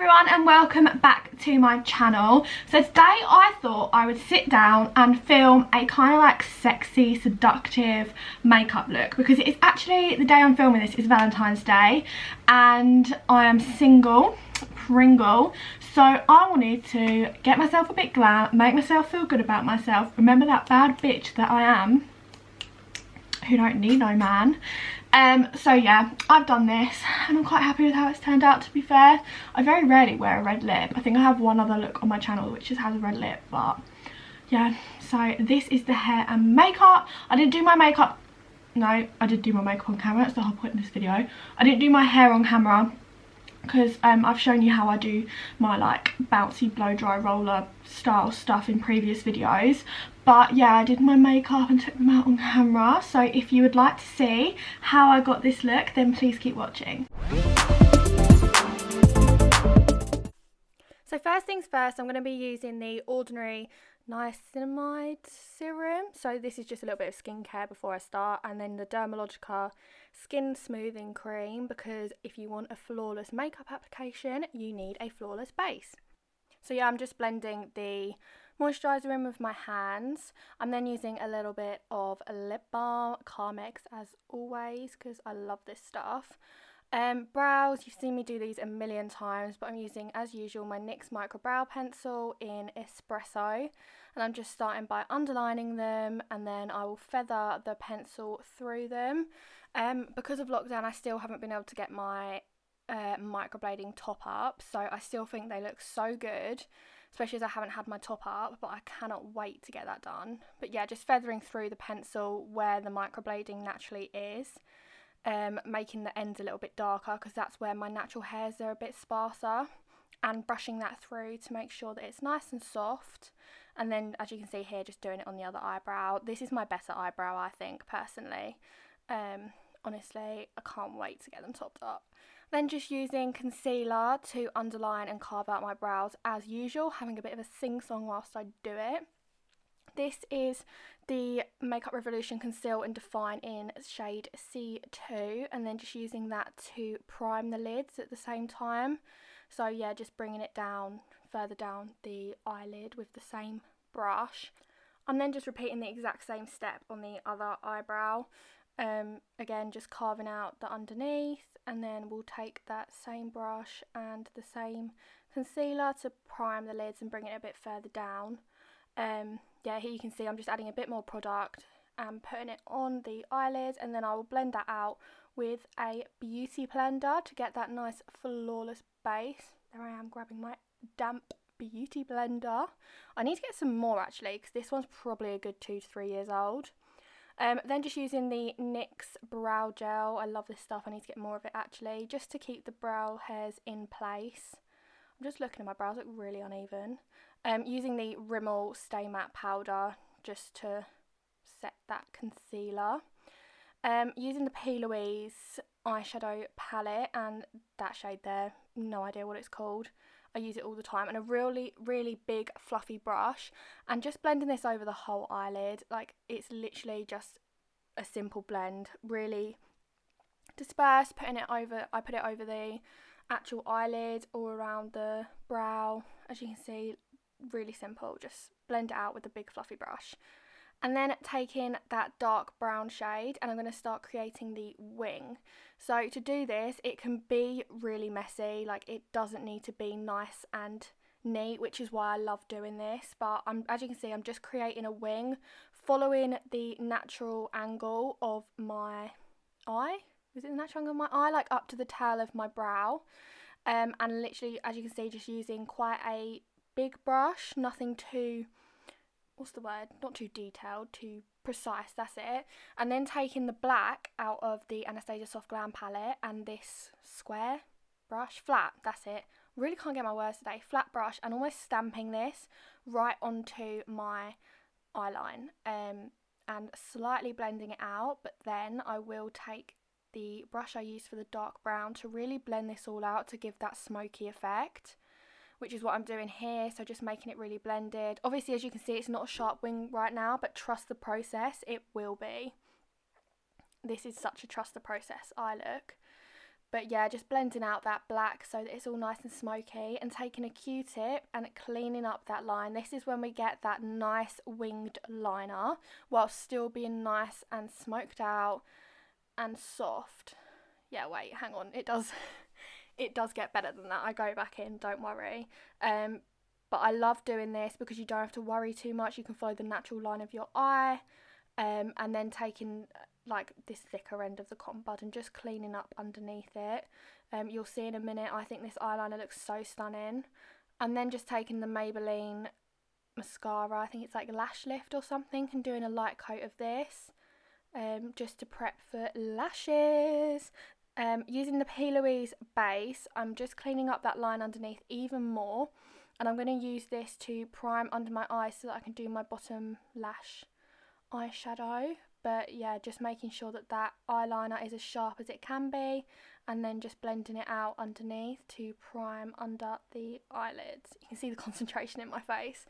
everyone and welcome back to my channel. So today I thought I would sit down and film a kind of like sexy, seductive makeup look, because it is actually the day I'm filming this is Valentine's Day and I am single, Pringle. So I wanted to get myself a bit glam, make myself feel good about myself, remember that bad bitch that I am, who don't need no man. So yeah, I've done this and I'm quite happy with how it's turned out, to be fair. I very rarely wear a red lip. I think I have one other look on my channel which just has a red lip, but yeah. So this is the hair and makeup. I didn't do my makeup, no, I did do my makeup on camera, that's the whole point of this video. I didn't do my hair on camera because I've shown you how I do my like bouncy blow dry roller style stuff in previous videos. But yeah, I did my makeup and took them out on camera. So if you would like to see how I got this look, then please keep watching. So first things first, I'm going to be using the Ordinary Niacinamide serum. So this is just a little bit of skincare before I start, and then the Dermalogica skin smoothing cream, because if you want a flawless makeup application you need a flawless base. So yeah, I'm just blending the moisturiser in with my hands. I'm then using a little bit of a lip balm, Carmex as always, because I love this stuff. Brows, you've seen me do these a million times, but I'm using as usual my NYX micro brow pencil in Espresso, and I'm just starting by underlining them, and then I will feather the pencil through them. Because of lockdown I still haven't been able to get my microblading top up, so I still think they look so good, especially as I haven't had my top up, but I cannot wait to get that done. But yeah, just feathering through the pencil where the microblading naturally is, making the ends a little bit darker because that's where my natural hairs are a bit sparser, and brushing that through to make sure that it's nice and soft. And then as you can see here, just doing it on the other eyebrow. This is my better eyebrow, I think, personally. Honestly, I can't wait to get them topped up. Then just using concealer to underline and carve out my brows as usual, having a bit of a sing-song whilst I do it. This is the Makeup Revolution Conceal and Define in shade C2, and then just using that to prime the lids at the same time. So yeah, just bringing it down, further down the eyelid with the same brush. I'm then just repeating the exact same step on the other eyebrow. Again, just carving out the underneath, and then we'll take that same brush and the same concealer to prime the lids and bring it a bit further down. Yeah, here you can see I'm just adding a bit more product and putting it on the eyelids, and then I will blend that out with a beauty blender to get that nice flawless base. There I am grabbing my damp beauty blender. I need to get some more actually, because this one's probably a good 2 to 3 years old. Then just using the NYX brow gel. I love this stuff, I need to get more of it actually, just to keep the brow hairs in place. I'm just looking at my brows, look really uneven. Using the Rimmel Stay Matte powder just to set that concealer. Using the Plouise eyeshadow palette and that shade there, no idea what it's called. I use it all the time, and a really, really big fluffy brush, and just blending this over the whole eyelid. Like, it's literally just a simple blend, really dispersed, putting it over, I put it over the actual eyelid, all around the brow, as you can see, really simple, just blend it out with a big fluffy brush. And then taking that dark brown shade, and I'm going to start creating the wing. So to do this, it can be really messy, like it doesn't need to be nice and neat, which is why I love doing this. But as you can see, I'm just creating a wing, following the natural angle of my eye. Is it the natural angle of my eye? Like up to the tail of my brow. And literally, as you can see, just using quite a big brush, nothing too... what's the word? Not too detailed, too precise, that's it. And then taking the black out of the Anastasia Soft Glam palette and this square brush, flat, that's it. Really can't get my words today. Flat brush, and almost stamping this right onto my eyeline, and slightly blending it out. But then I will take the brush I used for the dark brown to really blend this all out to give that smoky effect, which is what I'm doing here. So just making it really blended. Obviously, as you can see, it's not a sharp wing right now, but trust the process, it will be. This is such a trust the process eye look. But yeah, just blending out that black so that it's all nice and smoky, and taking a Q-tip and cleaning up that line. This is when we get that nice winged liner while still being nice and smoked out and soft. Yeah, wait, hang on. It does get better than that. I go back in, don't worry. But I love doing this because you don't have to worry too much. You can follow the natural line of your eye, and then taking like this thicker end of the cotton bud and just cleaning up underneath it. You'll see in a minute. I think this eyeliner looks so stunning. And then just taking the Maybelline mascara, I think it's like Lash Lift or something, and doing a light coat of this, just to prep for lashes. Using the Plouise base, I'm just cleaning up that line underneath even more, and I'm going to use this to prime under my eyes so that I can do my bottom lash eyeshadow. But yeah, just making sure that that eyeliner is as sharp as it can be, and then just blending it out underneath to prime under the eyelids. You can see the concentration in my face.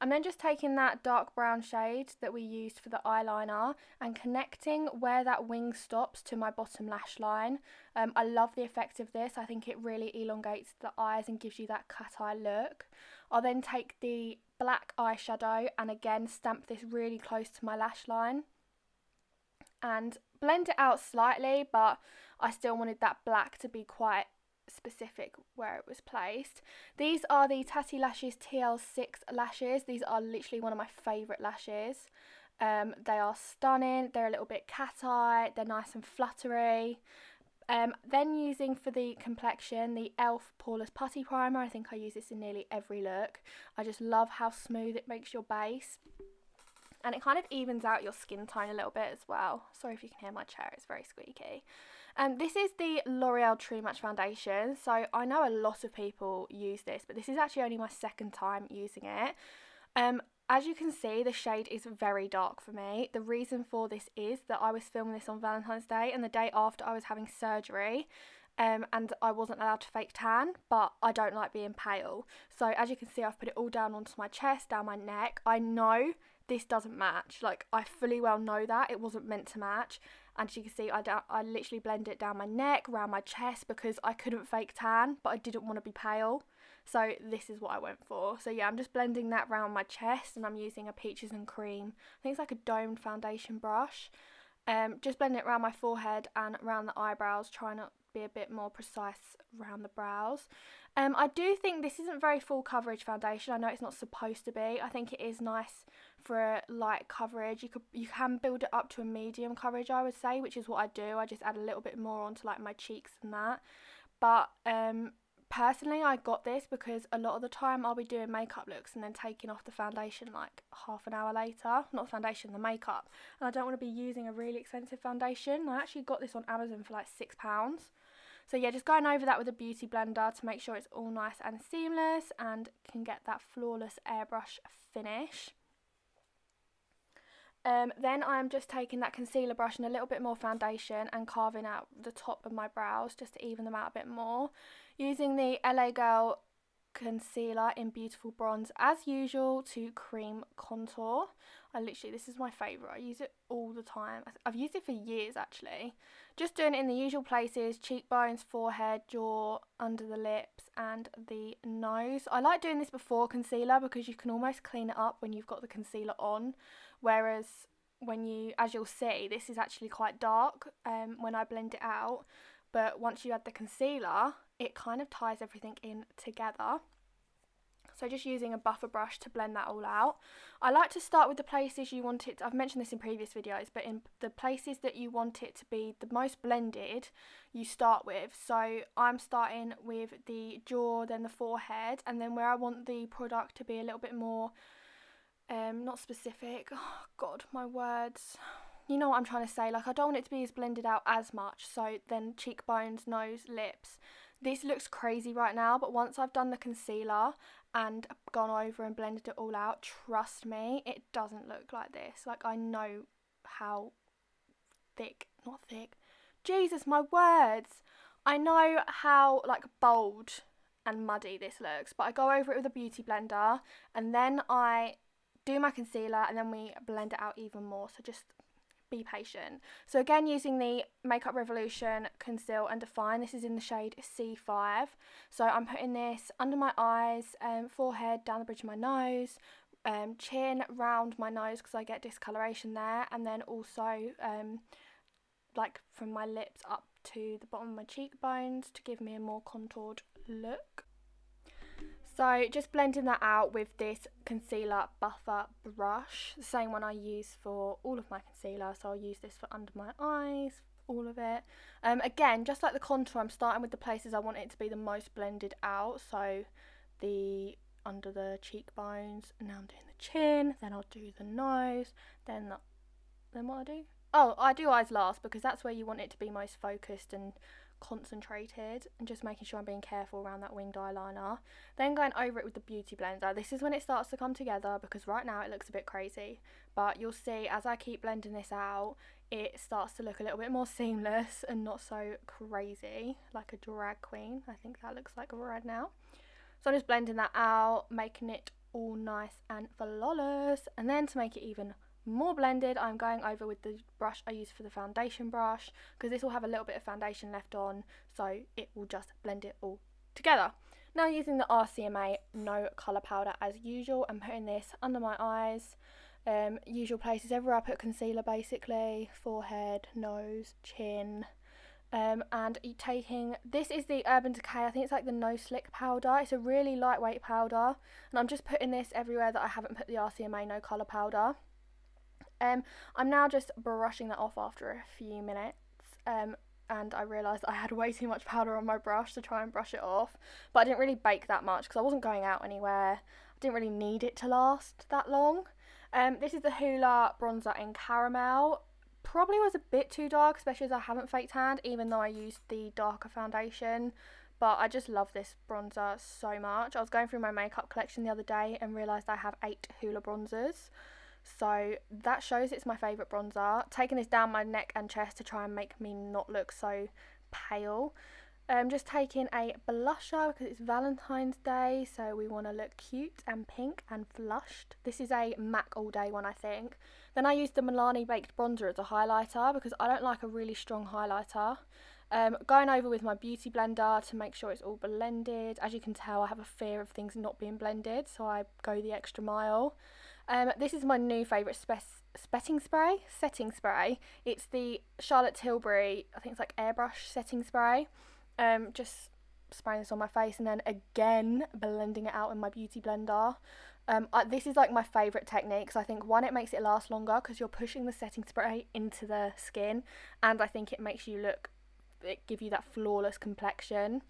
I'm then just taking that dark brown shade that we used for the eyeliner and connecting where that wing stops to my bottom lash line. I love the effect of this. I think it really elongates the eyes and gives you that cat eye look. I'll then take the black eyeshadow and again stamp this really close to my lash line and blend it out slightly, but I still wanted that black to be quite specific where it was placed. These are the Tatti Lashes TL6 lashes. These are literally one of my favourite lashes. They are stunning. They're a little bit cat eye. They're nice and fluttery. Then using for the complexion the e.l.f. Poreless Putty Primer. I think I use this in nearly every look. I just love how smooth it makes your base. And it kind of evens out your skin tone a little bit as well. Sorry if you can hear my chair, it's very squeaky. This is the L'Oreal True Match Foundation. So I know a lot of people use this, but this is actually only my second time using it. As you can see, the shade is very dark for me. The reason for this is that I was filming this on Valentine's Day, and the day after I was having surgery. And I wasn't allowed to fake tan, but I don't like being pale. So as you can see, I've put it all down onto my chest, down my neck. I know this doesn't match. Like, I fully well know that it wasn't meant to match. And as you can see, I literally blend it down my neck, around my chest, because I couldn't fake tan, but I didn't want to be pale. So this is what I went for. So yeah, I'm just blending that around my chest, and I'm using a Peaches and Cream. I think it's like a domed foundation brush. Just blending it around my forehead and around the eyebrows, trying to be a bit more precise around the brows. I do think this isn't very full coverage foundation. I know it's not supposed to be. I think it is nice for a light coverage. You can build it up to a medium coverage, I would say, which is what I do. I just add a little bit more onto like my cheeks and that. But personally, I got this because a lot of the time I'll be doing makeup looks and then taking off the foundation like half an hour later. Not the foundation, the makeup. And I don't want to be using a really expensive foundation. I actually got this on Amazon for like £6. So yeah, just going over that with a beauty blender to make sure it's all nice and seamless and can get that flawless airbrush finish. Then I'm just taking that concealer brush and a little bit more foundation and carving out the top of my brows just to even them out a bit more. Using the LA Girl concealer in Beautiful Bronze as usual to cream contour. This is my favourite. I use it all the time. I've used it for years actually. Just doing it in the usual places: cheekbones, forehead, jaw, under the lips and the nose. I like doing this before concealer because you can almost clean it up when you've got the concealer on, whereas as you'll see, this is actually quite dark when I blend it out, but once you add the concealer it kind of ties everything in together. So just using a buffer brush to blend that all out. I like to start with the places you want it to, I've mentioned this in previous videos, but in the places that you want it to be the most blended, you start with. So I'm starting with the jaw, then the forehead, and then where I want the product to be a little bit more, not specific, oh god, my words, you know what I'm trying to say, like I don't want it to be as blended out as much. So then cheekbones, nose, lips. This looks crazy right now, but once I've done the concealer and gone over and blended it all out, trust me, it doesn't look like this. Like, I know how Jesus, my words. I know how like bold and muddy this looks, but I go over it with a beauty blender and then I do my concealer and then we blend it out even more. So just be patient. So again, using the Makeup Revolution Conceal and Define. This is in the shade C5. So I'm putting this under my eyes, forehead, down the bridge of my nose, chin, round my nose because I get discoloration there, and then also like from my lips up to the bottom of my cheekbones to give me a more contoured look. So just blending that out with this concealer buffer brush, the same one I use for all of my concealer, so I'll use this for under my eyes, all of it. Again, just like the contour, I'm starting with the places I want it to be the most blended out, so the under the cheekbones, and now I'm doing the chin, then I'll do the nose, then what I do? Oh, I do eyes last because that's where you want it to be most focused and concentrated, and just making sure I'm being careful around that winged eyeliner. Then going over it with the beauty blender. This is when it starts to come together because right now it looks a bit crazy, but you'll see as I keep blending this out it starts to look a little bit more seamless and not so crazy like a drag queen. I think that looks like right now. So I'm just blending that out, making it all nice and flawless, and then to make it even more blended, I'm going over with the brush I use for the foundation brush because this will have a little bit of foundation left on, so it will just blend it all together. Now using the RCMA No Colour Powder as usual, I'm putting this under my eyes, usual places everywhere I put concealer basically, forehead, nose, chin, and taking, this is the Urban Decay, I think it's like the No Slick powder. It's a really lightweight powder, and I'm just putting this everywhere that I haven't put the RCMA No Colour Powder. I'm now just brushing that off after a few minutes, and I realised I had way too much powder on my brush to try and brush it off, but I didn't really bake that much because I wasn't going out anywhere. I didn't really need it to last that long. This is the Hoola bronzer in Caramel. Probably was a bit too dark, especially as I haven't fake tanned, even though I used the darker foundation, but I just love this bronzer so much. I was going through my makeup collection the other day and realised I have 8 Hoola bronzers. So that shows it's my favourite bronzer. Taking this down my neck and chest to try and make me not look so pale. Just taking a blusher because it's Valentine's Day, so we want to look cute and pink and flushed. This is a MAC All Day one, I think. Then I used the Milani Baked Bronzer as a highlighter because I don't like a really strong highlighter. Going over with my beauty blender to make sure it's all blended. As you can tell, I have a fear of things not being blended, so I go the extra mile. This is my new favourite setting spray. It's the Charlotte Tilbury, I think it's like airbrush setting spray. Just spraying this on my face and then again blending it out in my beauty blender. This is like my favourite technique because I think, one, it makes it last longer because you're pushing the setting spray into the skin, and I think it makes you give you that flawless complexion.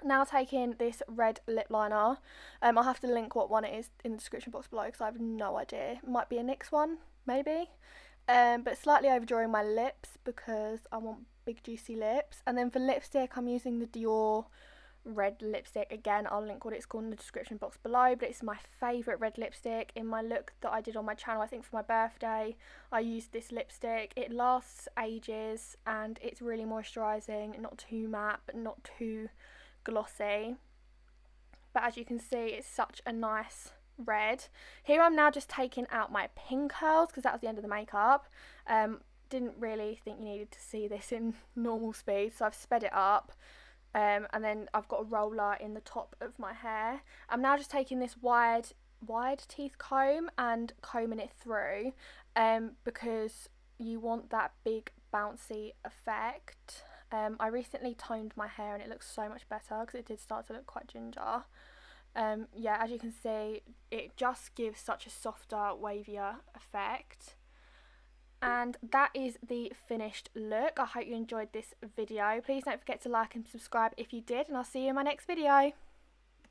Now taking this red lip liner, I'll have to link what one it is in the description box below because I have no idea. It might be a NYX one, maybe. But slightly overdrawing my lips because I want big juicy lips. And then for lipstick, I'm using the Dior red lipstick. Again, I'll link what it's called in the description box below, but it's my favourite red lipstick. In my look that I did on my channel, I think for my birthday, I used this lipstick. It lasts ages and it's really moisturising, not too matte but not too glossy, but as you can see it's such a nice red. Here I'm now just taking out my pin curls because that was the end of the makeup. Didn't really think you needed to see this in normal speed, so I've sped it up, and then I've got a roller in the top of my hair. I'm now just taking this wide teeth comb and combing it through, because you want that big bouncy effect. I recently toned my hair and it looks so much better because it did start to look quite ginger. Yeah, as you can see, it just gives such a softer, wavier effect. And that is the finished look. I hope you enjoyed this video. Please don't forget to like and subscribe if you did, and I'll see you in my next video.